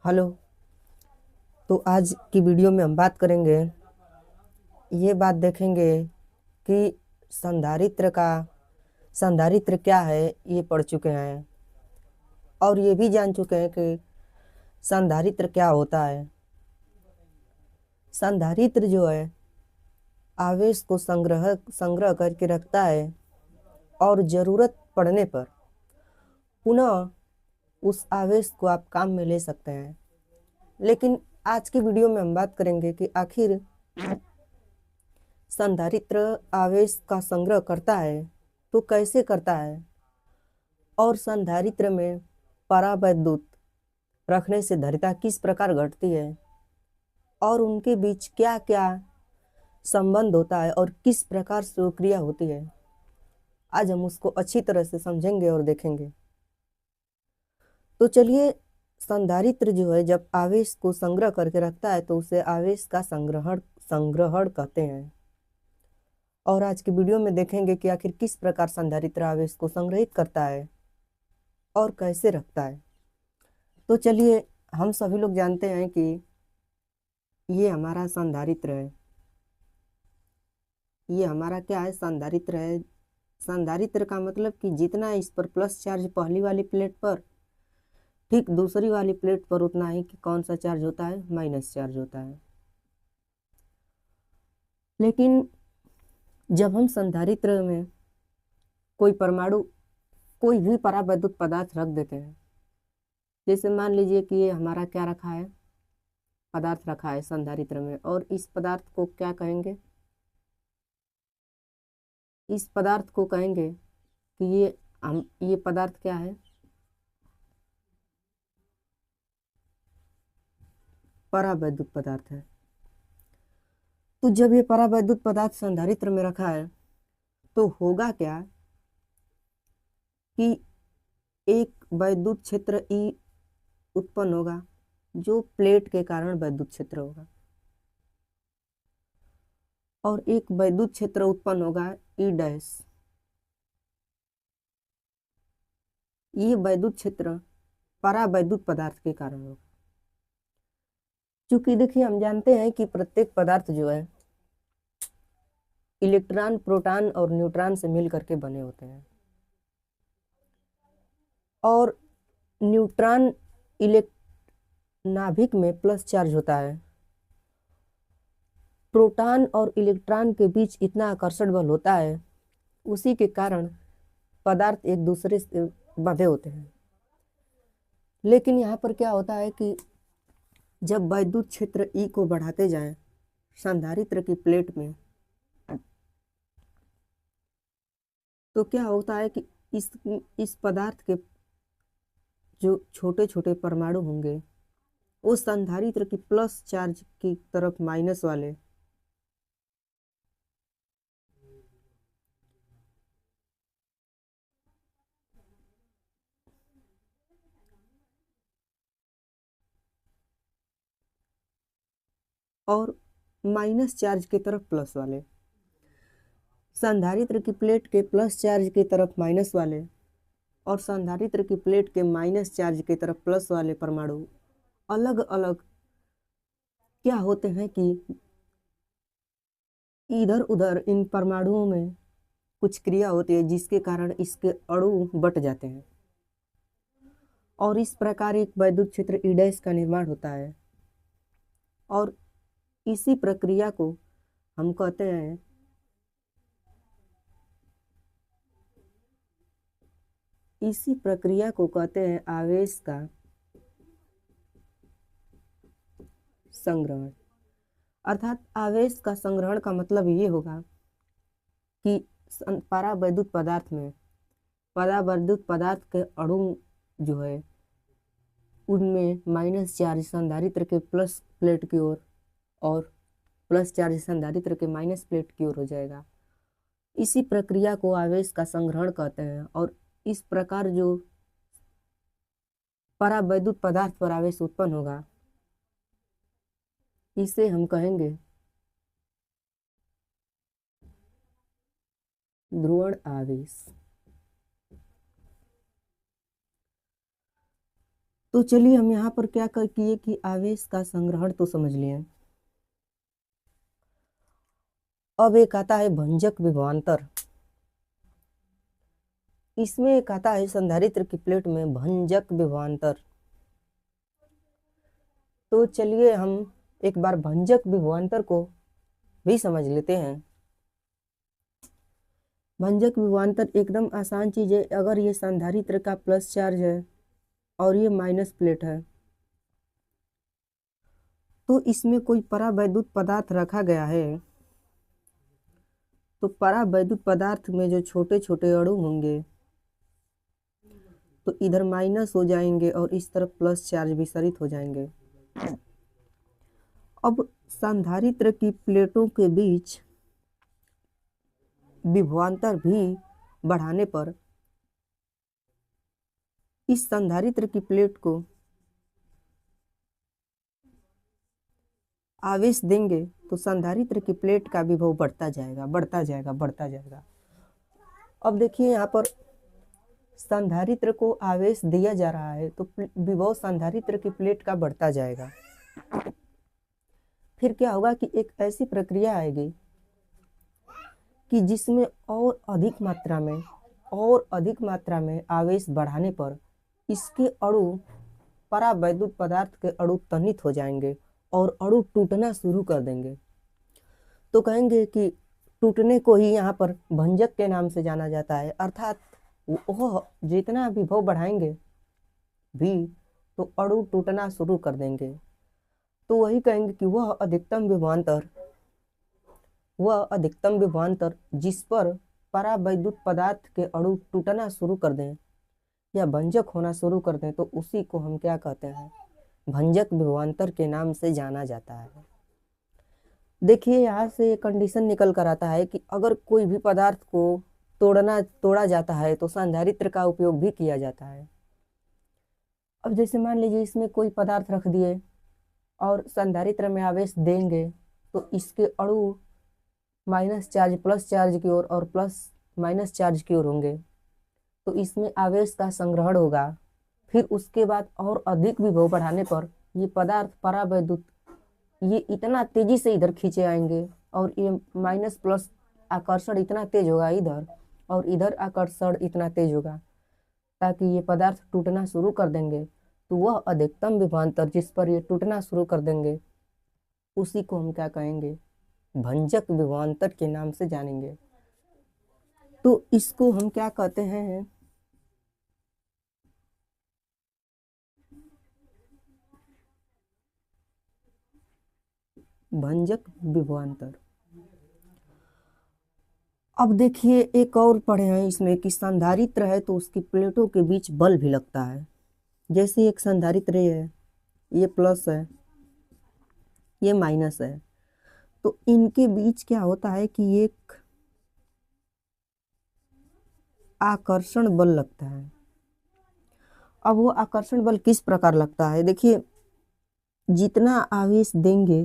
Hello. तो आज की वीडियो में हम बात करेंगे, ये बात देखेंगे कि संधारित्र क्या है, ये पढ़ चुके हैं और ये भी जान चुके हैं कि संधारित्र क्या होता है। संधारित्र जो है आवेश को संग्रह करके रखता है और जरूरत पड़ने पर पुनः उस आवेश को आप काम में ले सकते हैं। लेकिन आज की वीडियो में हम बात करेंगे कि आखिर संधारित्र आवेश का संग्रह करता है तो कैसे करता है, और संधारित्र में परावैद्युत रखने से धारिता किस प्रकार घटती है और उनके बीच क्या क्या संबंध होता है और किस प्रकार से क्रिया होती है। आज हम उसको अच्छी तरह से समझेंगे और देखेंगे। तो चलिए, संधारित्र जो है जब आवेश को संग्रह करके रखता है तो उसे आवेश का संग्रहण संग्रहण कहते हैं। और आज की वीडियो में देखेंगे कि आखिर किस प्रकार संधारित्र आवेश को संग्रहित करता है और कैसे रखता है। तो चलिए, हम सभी लोग जानते हैं कि ये हमारा संधारित्र है। ये हमारा क्या है? संधारित्र है। संधारित्र का मतलब कि जितना इस पर प्लस चार्ज पहली वाली प्लेट पर, ठीक दूसरी वाली प्लेट पर उतना ही कि कौन सा चार्ज होता है? माइनस चार्ज होता है। लेकिन जब हम संधारित्र में कोई परमाणु, कोई भी परावैद्युत पदार्थ रख देते हैं, जैसे मान लीजिए कि ये हमारा क्या रखा है, पदार्थ रखा है संधारित्र में, और इस पदार्थ को क्या कहेंगे? इस पदार्थ को कहेंगे कि ये पदार्थ क्या है? परावैद्युत पदार्थ है। तो जब ये परावैद्युत पदार्थ संधारित्र में रखा है तो होगा क्या कि एक वैद्युत क्षेत्र ई उत्पन्न होगा, जो प्लेट के कारण वैद्युत क्षेत्र होगा, और एक वैद्युत क्षेत्र उत्पन्न होगा ई डैश। ये वैद्युत क्षेत्र परावैद्युत पदार्थ के कारण होगा। क्योंकि देखिए, हम जानते हैं कि प्रत्येक पदार्थ जो है इलेक्ट्रॉन, प्रोटॉन और न्यूट्रॉन से मिल करके बने होते हैं। और न्यूट्रॉन इलेक्ट नाभिक में प्लस चार्ज होता है। प्रोटॉन और इलेक्ट्रॉन के बीच इतना आकर्षण बल होता है, उसी के कारण पदार्थ एक दूसरे से बंधे होते हैं। लेकिन यहाँ पर क्या होता है कि जब वैद्युत क्षेत्र ई को बढ़ाते जाएं संधारित्र की प्लेट में, तो क्या होता है कि इस पदार्थ के जो छोटे छोटे परमाणु होंगे वो संधारित्र की प्लस चार्ज की तरफ माइनस वाले और माइनस चार्ज की तरफ प्लस वाले, संधारित्र की प्लेट के प्लस चार्ज की तरफ माइनस वाले और संधारित्र की प्लेट के माइनस चार्ज की तरफ प्लस वाले परमाणु अलग अलग क्या होते हैं कि इधर उधर इन परमाणुओं में कुछ क्रिया होती है जिसके कारण इसके अणु बट जाते हैं, और इस प्रकार एक वैद्युत क्षेत्र ई डैश का निर्माण होता है। और इसी प्रक्रिया को हम कहते हैं इसी प्रक्रिया को कहते हैं आवेश का संग्रहण। अर्थात आवेश का संग्रहण का मतलब ये होगा कि परावैद्युत पदार्थ में परावैद्युत पदार्थ के अणु जो है उनमें माइनस चार्ज संधारित्र के प्लस प्लेट की ओर और प्लस चार्ज संधारित्र के माइनस प्लेट की ओर हो जाएगा। इसी प्रक्रिया को आवेश का संग्रहण कहते हैं। और इस प्रकार जो परावैद्युत पदार्थ पर आवेश उत्पन्न होगा इसे हम कहेंगे ध्रुवण आवेश। तो चलिए हम यहाँ पर क्या कर किए कि आवेश का संग्रहण तो समझ लिए। अब एक आता है भंजक विभवांतर। इसमें एक आता है संधारित्र की प्लेट में भंजक विभवांतर। तो चलिए हम एक बार भंजक विभवांतर को भी समझ लेते हैं। भंजक विभवांतर एकदम आसान चीज है। अगर ये संधारित्र का प्लस चार्ज है और ये माइनस प्लेट है, तो इसमें कोई परावैद्युत पदार्थ रखा गया है। तो परावैद्युत पदार्थ में जो छोटे छोटे अणु होंगे तो इधर माइनस हो जाएंगे और इस तरफ प्लस चार्ज विसरित हो जाएंगे। अब संधारित्र की प्लेटों के बीच विभवांतर भी बढ़ाने पर इस संधारित्र की प्लेट को आवेश देंगे तो संधारित्र की प्लेट का विभव बढ़ता जाएगा, बढ़ता जाएगा, बढ़ता जाएगा। अब देखिए यहाँ पर संधारित्र को आवेश दिया जा रहा है तो विभव संधारित्र की प्लेट का बढ़ता जाएगा। फिर क्या होगा कि एक ऐसी प्रक्रिया आएगी कि जिसमें और अधिक मात्रा में आवेश बढ़ाने पर इसके अणु परावैद्युत पदार्थ के अणु तनित हो जाएंगे और अणु टूटना शुरू कर देंगे। तो कहेंगे कि टूटने को ही यहाँ पर भंजक के नाम से जाना जाता है। अर्थात वह जितना विभव बढ़ाएंगे भी तो अणु टूटना शुरू कर देंगे। तो वही कहेंगे कि वह अधिकतम विभवांतर जिस पर परावैद्युत पदार्थ के अणु टूटना शुरू कर दें या भंजक होना शुरू कर दें तो उसी को हम क्या कहते हैं, भंजक विभवांतर के नाम से जाना जाता है। देखिए यहाँ से कंडीशन निकल कर आता है कि अगर कोई भी पदार्थ को तोड़ा जाता है तो संधारित्र का उपयोग भी किया जाता है। अब जैसे मान लीजिए इसमें कोई पदार्थ रख दिए और संधारित्र में आवेश देंगे तो इसके अणु माइनस चार्ज प्लस चार्ज की ओर और प्लस माइनस चार्ज की ओर होंगे। तो इसमें आवेश का संग्रहण होगा। फिर उसके बाद और अधिक विभव बढ़ाने पर ये पदार्थ परावैद्युत ये इतना तेजी से इधर खींचे आएंगे और ये माइनस प्लस आकर्षण इतना तेज होगा इधर और इधर आकर्षण इतना तेज होगा ताकि ये पदार्थ टूटना शुरू कर देंगे। तो वह अधिकतम विभवांतर जिस पर ये टूटना शुरू कर देंगे उसी को हम क्या कहेंगे, भंजक विभवांतर के नाम से जानेंगे। तो इसको हम क्या कहते हैं, भंजक विभवांतर। अब देखिए एक और पढ़े हैं इसमें कि संधारित्र है तो उसकी प्लेटों के बीच बल भी लगता है। जैसे एक संधारित्र है, ये प्लस है, ये माइनस है, तो इनके बीच क्या होता है कि एक आकर्षण बल लगता है। अब वो आकर्षण बल किस प्रकार लगता है, देखिए जितना आवेश देंगे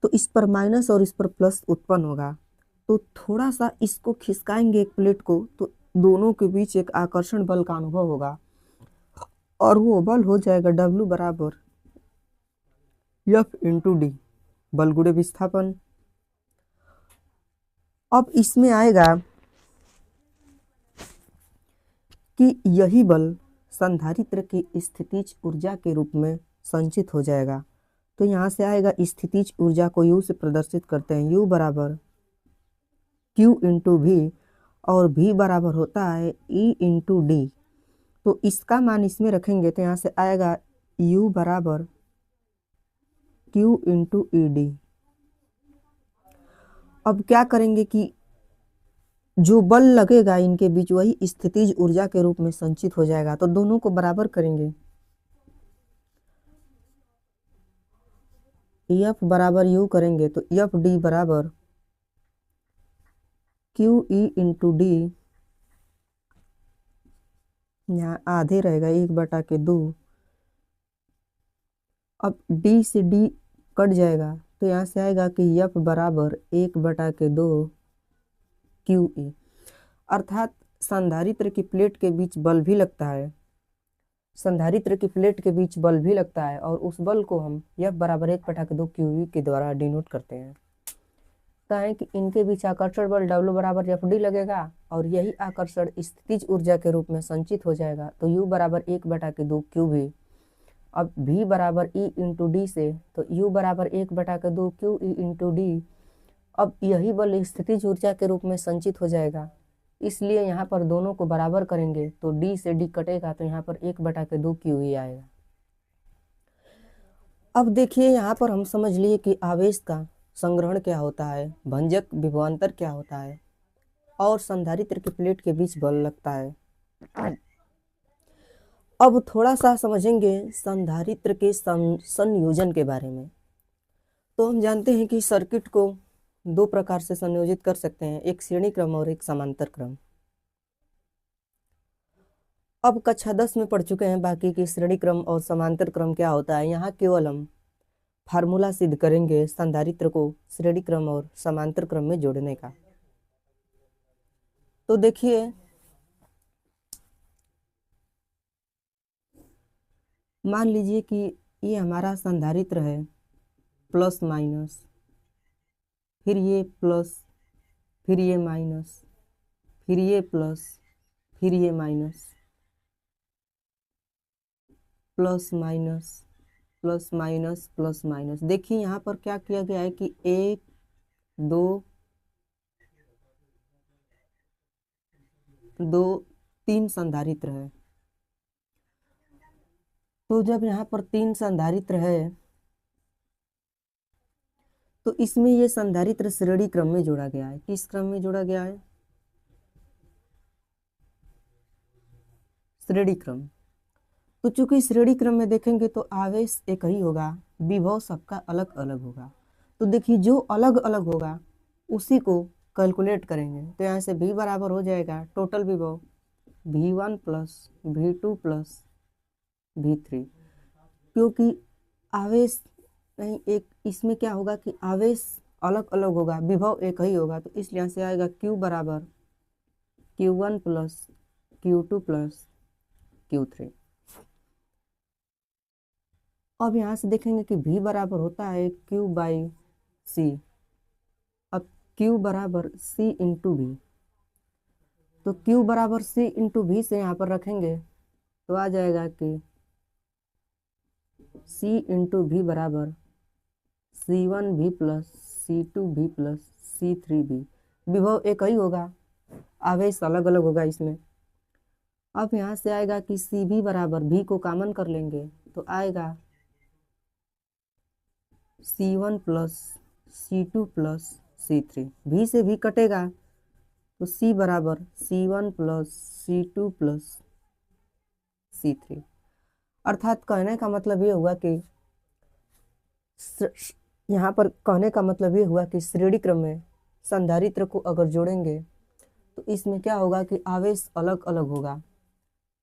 तो इस पर माइनस और इस पर प्लस उत्पन्न होगा। तो थोड़ा सा इसको खिसकाएंगे एक प्लेट को तो दोनों के बीच एक आकर्षण बल का अनुभव होगा और वो बल हो जाएगा W बराबर F/d, बल गुणे विस्थापन। अब इसमें आएगा कि यही बल संधारित्र की स्थितिज ऊर्जा के रूप में संचित हो जाएगा। तो यहाँ से आएगा स्थितिज ऊर्जा को U से प्रदर्शित करते हैं, U बराबर Q इंटू V और V बराबर होता है E इंटू D। तो इसका मान इसमें रखेंगे तो यहाँ से आएगा U बराबर Q इंटू ED। अब क्या करेंगे कि जो बल लगेगा इनके बीच वही स्थितिज ऊर्जा के रूप में संचित हो जाएगा। तो दोनों को बराबर करेंगे, F बराबर U करेंगे तो FD बराबर QE इंटू D, यहाँ आधे रहेगा 1/2। अब D से D कट जाएगा तो यहाँ से आएगा कि F बराबर 1/2 QE। अर्थात संधारित्र की प्लेट के बीच बल भी लगता है, संधारित्र की प्लेट के बीच बल भी लगता है और उस बल को हम F बराबर 1/2 QV के द्वारा डिनोट करते हैं। कहें कि इनके बीच आकर्षण बल W बराबर FD लगेगा और यही आकर्षण स्थितिज ऊर्जा के रूप में संचित हो जाएगा। तो U बराबर 1/2 QV। अब V बराबर E इंटू डी से, तो U बराबर 1/2 QE इंटू डी। अब यही बल स्थितिज ऊर्जा के रूप में संचित हो जाएगा, इसलिए यहाँ पर दोनों को बराबर करेंगे तो D से D कटेगा, तो यहाँ पर 1/2 QE आएगा। अब देखिए यहाँ पर हम समझ लिए कि आवेश का संग्रहण क्या होता है, भंजक विभवांतर क्या होता है और संधारित्र की प्लेट के बीच बल लगता है। अब थोड़ा सा समझेंगे संधारित्र के संयोजन के बारे में। तो हम जानते हैं कि सर्किट को दो प्रकार से संयोजित कर सकते हैं, एक श्रेणी क्रम और एक समांतर क्रम। अब कक्षा 10 में पढ़ चुके हैं बाकी की श्रेणी क्रम और समांतर क्रम क्या होता है। यहाँ केवल हम फार्मूला सिद्ध करेंगे संधारित्र को श्रेणी क्रम और समांतर क्रम में जोड़ने का। तो देखिए मान लीजिए कि ये हमारा संधारित्र है, प्लस माइनस, फिर ये प्लस, फिर ये माइनस, फिर ये प्लस, फिर ये minus, plus minus, plus minus, plus minus. देखिए यहाँ पर क्या किया गया है कि 1 2 2 3 संधारित्र है। तो जब यहाँ पर 3 संधारित्र है तो इसमें ये संधारित्र श्रेणी क्रम में जोड़ा गया है। किस क्रम में जोड़ा गया है? श्रेणी क्रम। तो चूंकि श्रेणी क्रम में देखेंगे तो आवेश एक ही होगा, विभव सबका अलग अलग होगा। तो देखिए जो अलग अलग होगा उसी को कैलकुलेट करेंगे। तो यहाँ से V बराबर हो जाएगा टोटल विभव V1 plus V2 plus V3। क्योंकि आवेश नहीं, एक इसमें क्या होगा कि आवेश अलग अलग होगा, विभव एक ही होगा, तो इसलिए यहाँ से आएगा Q बराबर Q1 plus Q2 plus Q3। अब यहाँ से देखेंगे कि V बराबर होता है Q बाई C। अब Q बराबर C इंटू V, तो Q बराबर C इंटू V से यहाँ पर रखेंगे तो आ जाएगा कि C इंटू V बराबर C1V plus C2V plus C3V। विभव एक ही होगा, आवेश अलग अलग होगा इसमें। अब यहाँ से आएगा कि CV बराबर V को कॉमन कर लेंगे तो आएगा C1 plus C2 plus C3। V से V कटेगा तो C बराबर C1 plus C2 plus C3। अर्थात कहने का मतलब ये हुआ कि यहाँ पर कहने का मतलब ये हुआ कि श्रेणी क्रम में संधारित्र को अगर जोड़ेंगे तो इसमें क्या होगा कि आवेश अलग अलग होगा,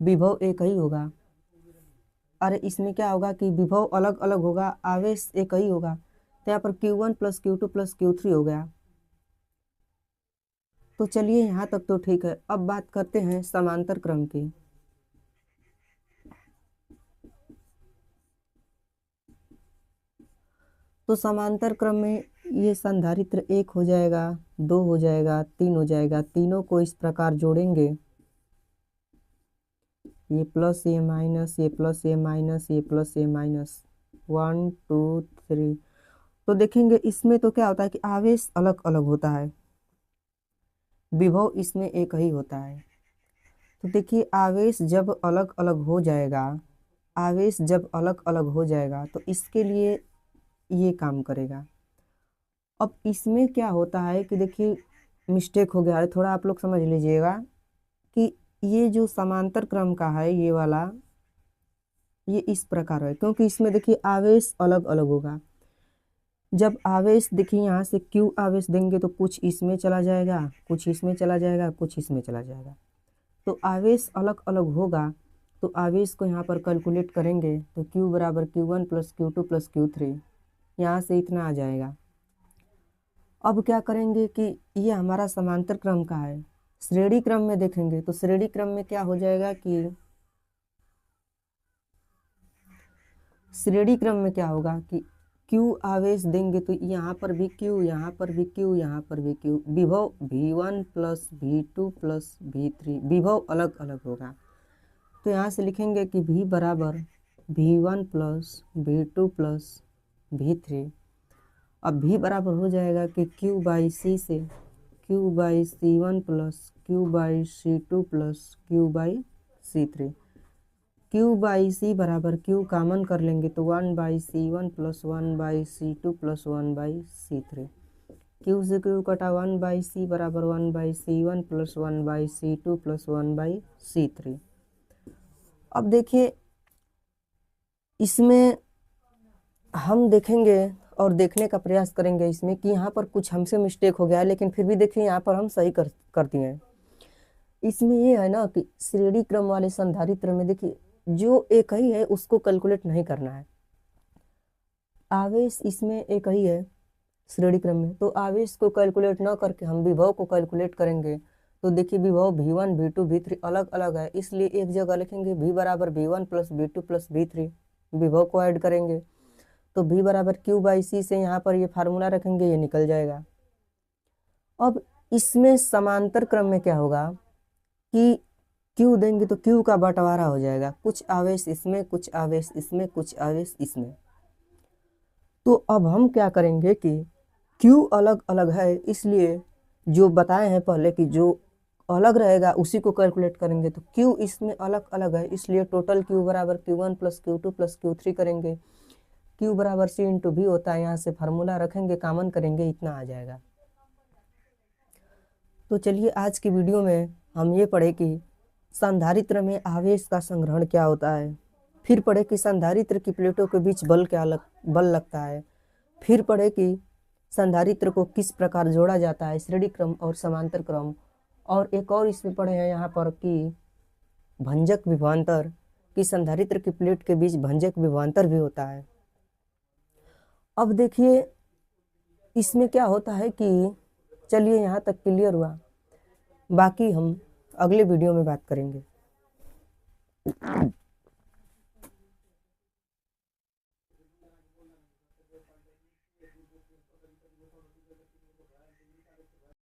विभव एक ही होगा। अरे इसमें क्या होगा कि विभव अलग अलग होगा, आवेश एक ही होगा। तो यहाँ पर Q1 plus Q2 plus Q3 हो गया। तो चलिए यहाँ तक तो ठीक है। अब बात करते हैं समांतर क्रम की। तो समांतर क्रम में ये संधारित्र 1 हो जाएगा, 2 हो जाएगा, 3 हो जाएगा। तीनों को इस प्रकार जोड़ेंगे, ये प्लस ये माइनस, ये प्लस ये माइनस, ये प्लस ये माइनस, 1 2 3। तो देखेंगे इसमें तो क्या होता है कि आवेश अलग अलग होता है, विभव इसमें एक ही होता है। तो देखिए आवेश जब अलग अलग हो जाएगा, आवेश जब अलग अलग हो जाएगा तो इसके लिए ये काम करेगा। अब इसमें क्या होता है कि देखिए मिस्टेक हो गया है, थोड़ा आप लोग समझ लीजिएगा कि ये जो समांतर क्रम का है ये वाला, ये इस प्रकार है क्योंकि इसमें देखिए आवेश अलग अलग होगा। जब आवेश देखिए यहाँ से Q आवेश देंगे तो कुछ इसमें चला जाएगा, कुछ इसमें चला जाएगा, कुछ इसमें चला जाएगा। तो आवेश अलग अलग होगा तो आवेश को यहाँ पर कैलकुलेट करेंगे तो Q बराबर Q1 plus Q2 plus Q3, यहाँ से इतना आ जाएगा। अब क्या करेंगे कि ये हमारा समांतर क्रम का है। श्रेणी क्रम में देखेंगे तो श्रेणी क्रम में क्या हो जाएगा कि श्रेणी क्रम में क्या होगा कि Q आवेश देंगे तो यहाँ पर भी Q, यहाँ पर भी Q, यहाँ पर भी Q। विभव V1 plus V2 plus V3, विभव अलग अलग होगा। तो यहाँ से लिखेंगे कि V बराबर V1 plus V2 plus V3। अब V बराबर हो जाएगा कि Q बाई C से Q by C1 plus Q by C2 plus Q by C3। Q by C बराबर Q कॉमन कर लेंगे तो 1 by C1 plus 1 by C2 plus 1 by C3। Q से Q कटा 1 बाई C बराबर 1 by C1 plus 1 by C2 plus 1 by C3। अब देखिए इसमें हम देखेंगे और देखने का प्रयास करेंगे इसमें कि यहाँ पर कुछ हमसे मिस्टेक हो गया है, लेकिन फिर भी देखिए यहाँ पर हम सही कर दिए हैं। इसमें ये है ना कि श्रेणी क्रम वाले संधारित्र में देखिए जो एक ही है उसको कैलकुलेट नहीं करना है। आवेश इसमें एक ही है श्रेणी क्रम में, तो आवेश को कैलकुलेट न करके हम विभव को कैलकुलेट करेंगे। तो देखिए विभव V1 V2 V3 अलग अलग है, इसलिए एक जगह लिखेंगे V बराबर V1 plus V2 plus V3, विभव को ऐड करेंगे तो V बराबर Q बाई C से यहाँ पर ये फार्मूला रखेंगे, ये निकल जाएगा। अब इसमें समांतर क्रम में क्या होगा कि Q देंगे तो Q का बंटवारा हो जाएगा, कुछ आवेश इसमें, कुछ आवेश इसमें, कुछ आवेश इसमें। तो अब हम क्या करेंगे कि Q अलग अलग है, इसलिए जो बताए हैं पहले कि जो अलग रहेगा उसी को कैलकुलेट करेंगे। तो Q इसमें अलग अलग है, इसलिए टोटल Q बराबर Q1 plus Q2 plus Q3 करेंगे। Q बराबर C इंटू V होता है, यहाँ से फार्मूला रखेंगे, कॉमन करेंगे, इतना आ जाएगा। तो चलिए आज की वीडियो में हम ये पढ़े कि संधारित्र में आवेश का संग्रहण क्या होता है, फिर पढ़े कि संधारित्र की प्लेटों के बीच बल लगता है, फिर पढ़े कि संधारित्र को किस प्रकार जोड़ा जाता है, श्रेणी क्रम और समांतर क्रम, और एक और इसमें पढ़े हैं यहाँ पर कि भंजक विभवांतर, कि संधारित्र की प्लेट के बीच भंजक विभवांतर भी होता है। अब देखिए इसमें क्या होता है कि चलिए यहाँ तक क्लियर हुआ, बाकी हम अगले वीडियो में बात करेंगे।